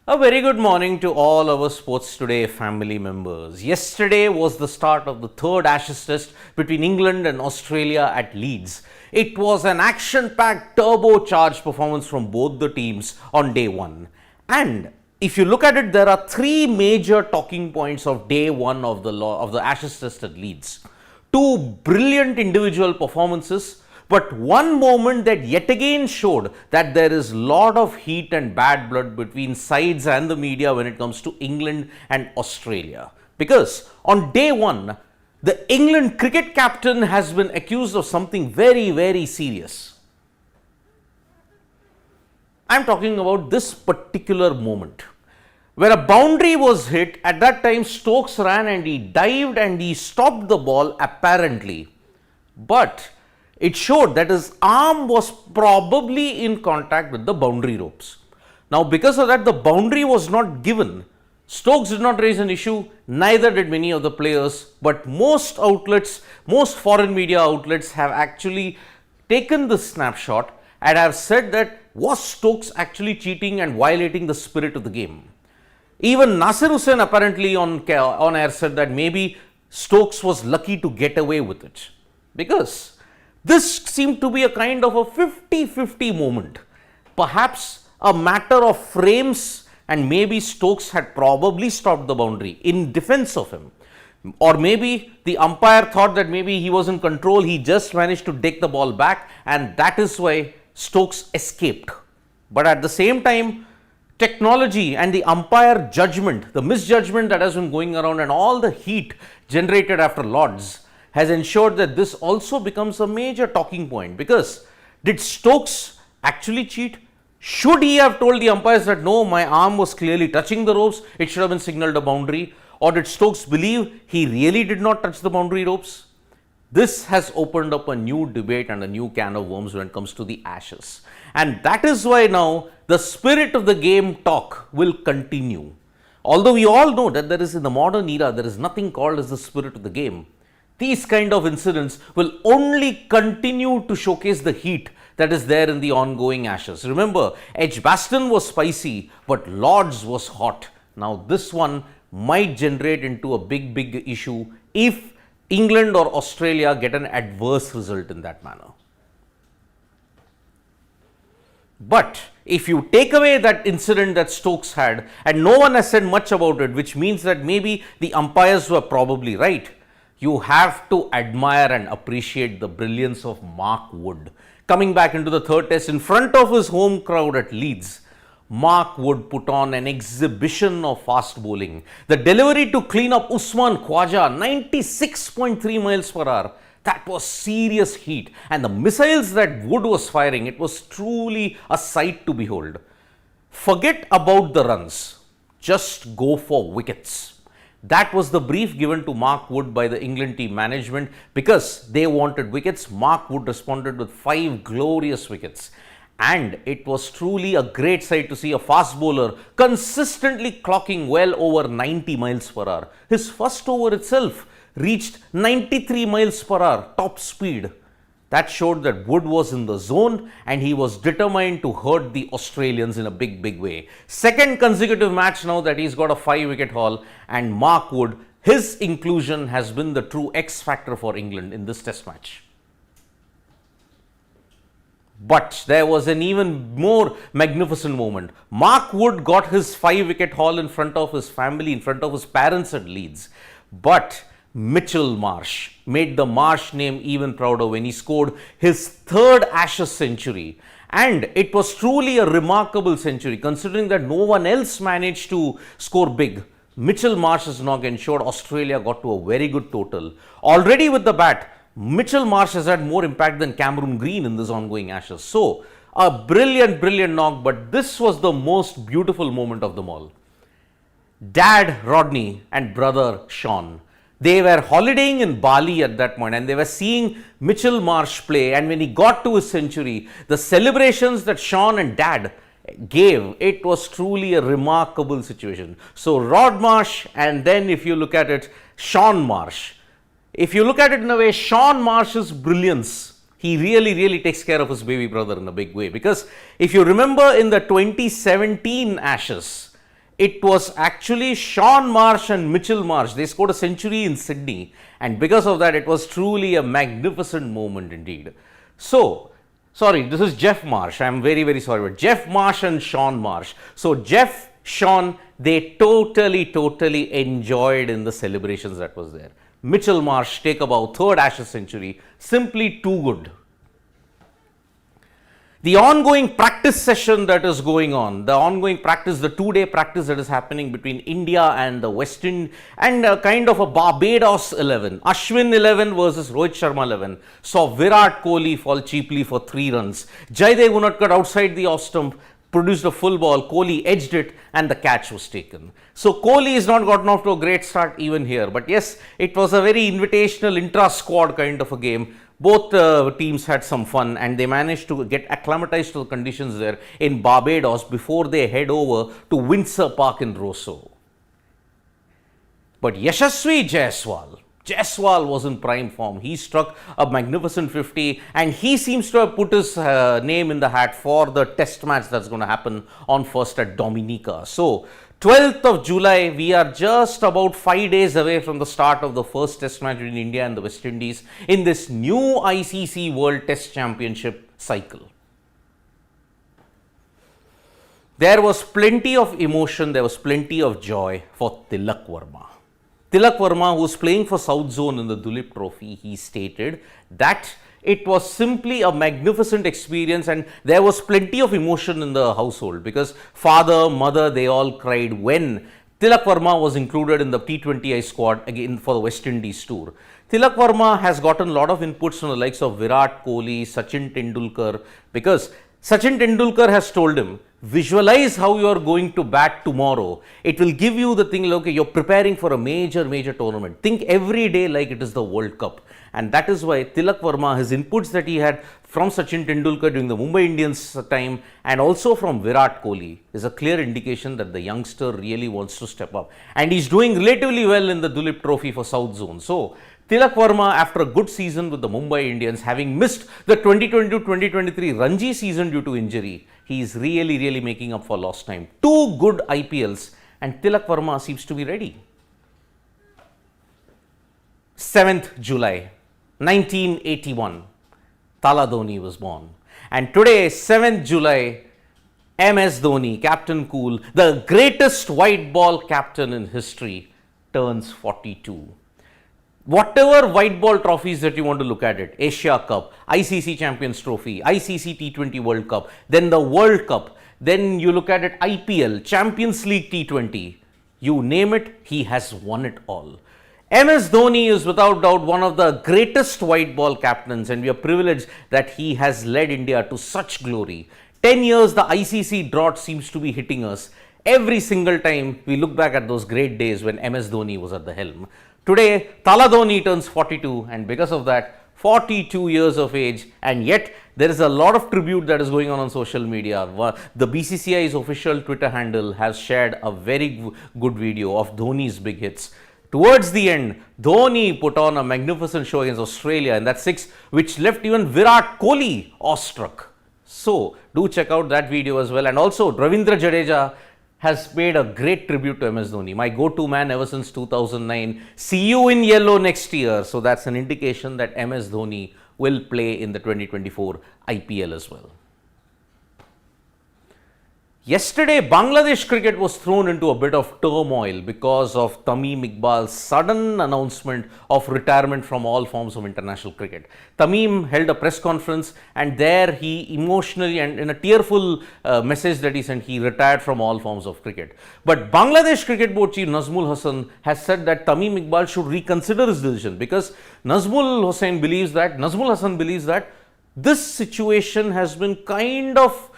A very good morning to all our Sports Today family members. Yesterday was the start of the third Ashes test between England and Australia at Leeds. It was an action-packed, turbocharged performance from both the teams on day one. And if you look at it, there are three major talking points of day one of the Ashes test at Leeds. Two brilliant individual performances, but one moment that yet again showed that there is lot of heat and bad blood between sides and the media when it comes to England and Australia. Because on day one, the England cricket captain has been accused of something very, very serious. I'm talking about this particular moment where a boundary was hit. At that time, Stokes ran and he dived and he stopped the ball apparently. But it showed that his arm was probably in contact with the boundary ropes. Now, because of that, the boundary was not given. Stokes did not raise an issue, neither did many of the players, but most outlets, most foreign media outlets have actually taken this snapshot and have said that was Stokes actually cheating and violating the spirit of the game. Even Nasir Hussain apparently on air said that maybe Stokes was lucky to get away with it, because this seemed to be a kind of a 50-50 moment, perhaps a matter of frames, and maybe Stokes had probably stopped the boundary in defense of him. Or maybe the umpire thought that maybe he was in control, he just managed to take the ball back, and that is why Stokes escaped. But at the same time, technology and the umpire judgment, the misjudgment that has been going around and all the heat generated after Lords has ensured that this also becomes a major talking point. Because did Stokes actually cheat? Should he have told the umpires that no, my arm was clearly touching the ropes, it should have been signaled a boundary? Or did Stokes believe he really did not touch the boundary ropes? This has opened up a new debate and a new can of worms when it comes to the Ashes. And that is why now the spirit of the game talk will continue. Although we all know that there is, in the modern era, there is nothing called as the spirit of the game. These kind of incidents will only continue to showcase the heat that is there in the ongoing Ashes. Remember, Edgbaston was spicy, but Lords was hot. Now this one might generate into a big issue if England or Australia get an adverse result in that manner. But if you take away that incident that Stokes had, and no one has said much about it, which means that maybe the umpires were probably right, you have to admire and appreciate the brilliance of Mark Wood. Coming back into the third test in front of his home crowd at Leeds, Mark Wood put on an exhibition of fast bowling. The delivery to clean up Usman Khwaja, 96.3 miles per hour. That was serious heat. And the missiles that Wood was firing, it was truly a sight to behold. Forget about the runs. Just go for wickets. That was the brief given to Mark Wood by the England team management. Because they wanted wickets, Mark Wood responded with 5 glorious wickets. And it was truly a great sight to see a fast bowler consistently clocking well over 90 miles per hour. His first over itself reached 93 miles per hour top speed. That showed that Wood was in the zone and he was determined to hurt the Australians in a big way. Second consecutive match now that he's got a 5-wicket haul, and Mark Wood, his inclusion has been the true X factor for England in this test match. But there was an even more magnificent moment. Mark Wood got his 5-wicket haul in front of his family, in front of his parents at Leeds. But Mitchell Marsh made the Marsh name even prouder when he scored his third Ashes century. And it was truly a remarkable century considering that no one else managed to score big. Mitchell Marsh's knock ensured Australia got to a very good total. Already with the bat, Mitchell Marsh has had more impact than Cameron Green in this ongoing Ashes. So, a brilliant knock, but this was the most beautiful moment of them all. Dad Rodney and brother Sean, they were holidaying in Bali at that point and they were seeing Mitchell Marsh play, and when he got to his century, the celebrations that Sean and Dad gave, it was truly a remarkable situation. So Rod Marsh, and then if you look at it, Sean Marsh. If you look at it in a way, Sean Marsh's brilliance, he really takes care of his baby brother in a big way. Because if you remember in the 2017 Ashes, It was actually Sean Marsh and Mitchell Marsh. They scored a century in Sydney, and because of that, it was truly a magnificent moment indeed. So, sorry, this is Jeff Marsh. I'm very, very sorry, but Jeff Marsh and Sean Marsh. So, Jeff, Sean, they totally enjoyed in the celebrations that was there. Mitchell Marsh take about third Ashes century, simply too good. The ongoing practice session that is going on, the ongoing practice, the 2-day practice that is happening between India and the West Indies, and kind of a Barbados 11, Ashwin 11 versus Rohit Sharma 11, saw Virat Kohli fall cheaply for 3 runs. Jaydev Unadkat outside the off stump produced a full ball, Kohli edged it and the catch was taken. So Kohli has not gotten off to a great start even here, but yes, it was a very invitational intra-squad kind of a game. Both teams had some fun and they managed to get acclimatized to the conditions there in Barbados before they head over to Windsor Park in Rossouw. But Yashasvi Jaiswal was in prime form. He struck a magnificent 50 and he seems to have put his name in the hat for the test match that's going to happen on 1st at Dominica. So, 12th of July, we are just about 5 days away from the start of the first test match between India and the West Indies in this new ICC World Test Championship cycle. There was plenty of emotion, there was plenty of joy for Tilak Verma. Tilak Verma, who was playing for South Zone in the Duleep Trophy, he stated that it was simply a magnificent experience and there was plenty of emotion in the household because father, mother, they all cried when Tilak Verma was included in the T20I squad again for the West Indies tour. Tilak Verma has gotten a lot of inputs from the likes of Virat Kohli, Sachin Tendulkar, because Sachin Tendulkar has told him, visualize how you are going to bat tomorrow. It will give you the thing, okay, you're preparing for a major tournament. Think every day like it is the World Cup. And that is why Tilak Verma, his inputs that he had from Sachin Tendulkar during the Mumbai Indians time and also from Virat Kohli is a clear indication that the youngster really wants to step up. And he's doing relatively well in the Duleep Trophy for South Zone. So, Tilak Verma, after a good season with the Mumbai Indians, having missed the 2022-2023 Ranji season due to injury, he is really making up for lost time. 2 good IPLs and Tilak Verma seems to be ready. 7th July 1981, Tala Dhoni was born. And today, 7th July, MS Dhoni, Captain Cool, the greatest white ball captain in history, turns 42. Whatever white ball trophies that you want to look at it, Asia Cup, ICC Champions Trophy, ICC T20 World Cup, then the World Cup, then you look at it IPL, Champions League T20, you name it, he has won it all. MS Dhoni is without doubt one of the greatest white ball captains and we are privileged that he has led India to such glory. 10 years the ICC drought seems to be hitting us. Every single time we look back at those great days when MS Dhoni was at the helm. Today, Tala Dhoni turns 42 and because of that, 42 years of age, and yet there is a lot of tribute that is going on social media. The BCCI's official Twitter handle has shared a very good video of Dhoni's big hits. Towards the end, Dhoni put on a magnificent show against Australia in that 6, which left even Virat Kohli awestruck. So, do check out that video as well. And also, Ravindra Jadeja has paid a great tribute to MS Dhoni, my go-to man ever since 2009. See you in yellow next year. So, that's an indication that MS Dhoni will play in the 2024 IPL as well. Yesterday, Bangladesh cricket was thrown into a bit of turmoil because of Tamim Iqbal's sudden announcement of retirement from all forms of international cricket. Tamim held a press conference and there he emotionally and in a tearful message that he sent, he retired from all forms of cricket. But Bangladesh Cricket Board Chief Nazmul Hasan has said that Tamim Iqbal should reconsider his decision because Nazmul Hasan believes that this situation has been kind of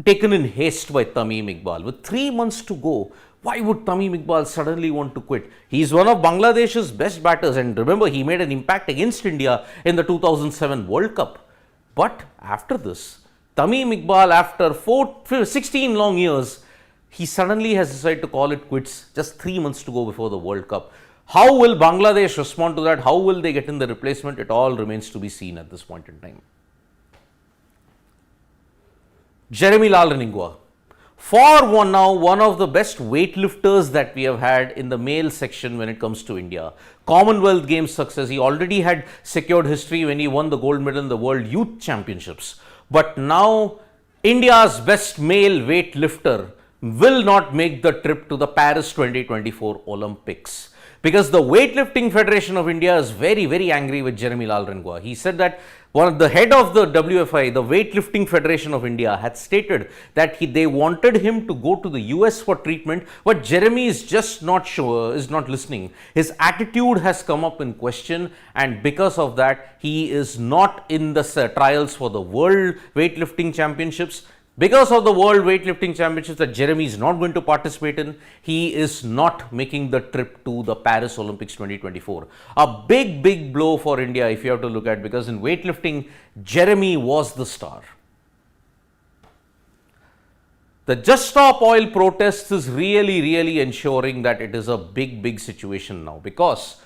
taken in haste by Tamim Iqbal. With 3 months to go, why would Tamim Iqbal suddenly want to quit? He is one of Bangladesh's best batters and remember he made an impact against India in the 2007 World Cup. But after this, Tamim Iqbal, after 16 long years, he suddenly has decided to call it quits just 3 months to go before the World Cup. How will Bangladesh respond to that? How will they get in the replacement? It all remains to be seen at this point in time. Jeremy Lal Randhawa, one of the best weightlifters that we have had in the male section when it comes to India. Commonwealth Games success. He already had secured history when he won the gold medal in the World Youth Championships. But now, India's best male weightlifter will not make the trip to the Paris 2024 Olympics. Because the Weightlifting Federation of India is very, very angry with Jeremy Lal Randhawa. He said that the head of the WFI, the Weightlifting Federation of India, had stated that they wanted him to go to the US for treatment, but Jeremy is just not sure, is not listening. His attitude has come up in question, and because of that, he is not in the trials for the World Weightlifting Championships. Because of the World Weightlifting Championships that Jeremy is not going to participate in, he is not making the trip to the Paris Olympics 2024. A big, big blow for India if you have to look at, because in weightlifting, Jeremy was the star. The Just Stop Oil protests is really ensuring that it is a big, big situation now, because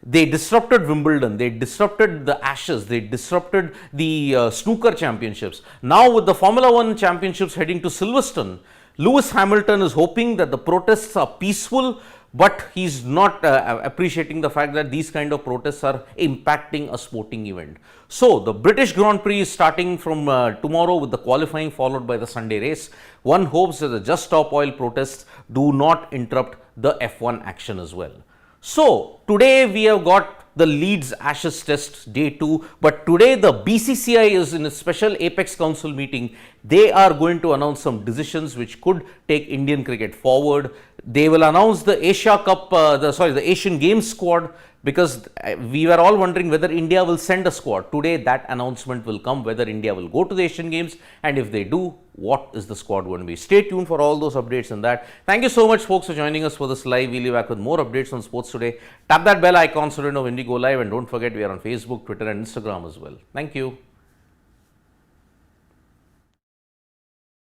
they disrupted Wimbledon, they disrupted the Ashes, they disrupted the snooker championships. Now with the Formula One championships heading to Silverstone, Lewis Hamilton is hoping that the protests are peaceful, but he's not appreciating the fact that these kind of protests are impacting a sporting event. So the British Grand Prix is starting from tomorrow with the qualifying followed by the Sunday race. One hopes that the Just Stop Oil protests do not interrupt the F1 action as well. So today we have got the Leeds Ashes Test day 2, but today the BCCI is in a special Apex Council meeting. They are going to announce some decisions which could take Indian cricket forward. They will announce the Asia Cup, the Asian Games squad, because we were all wondering whether India will send a squad. Today that announcement will come, whether India will go to the Asian Games, and if they do, what is the squad going to be. Stay tuned for all those updates and that. Thank you so much folks for joining us for this live. We'll be back with more updates on sports today. Tap that bell icon so you know when we go live, and don't forget we are on Facebook, Twitter and Instagram as well. Thank you.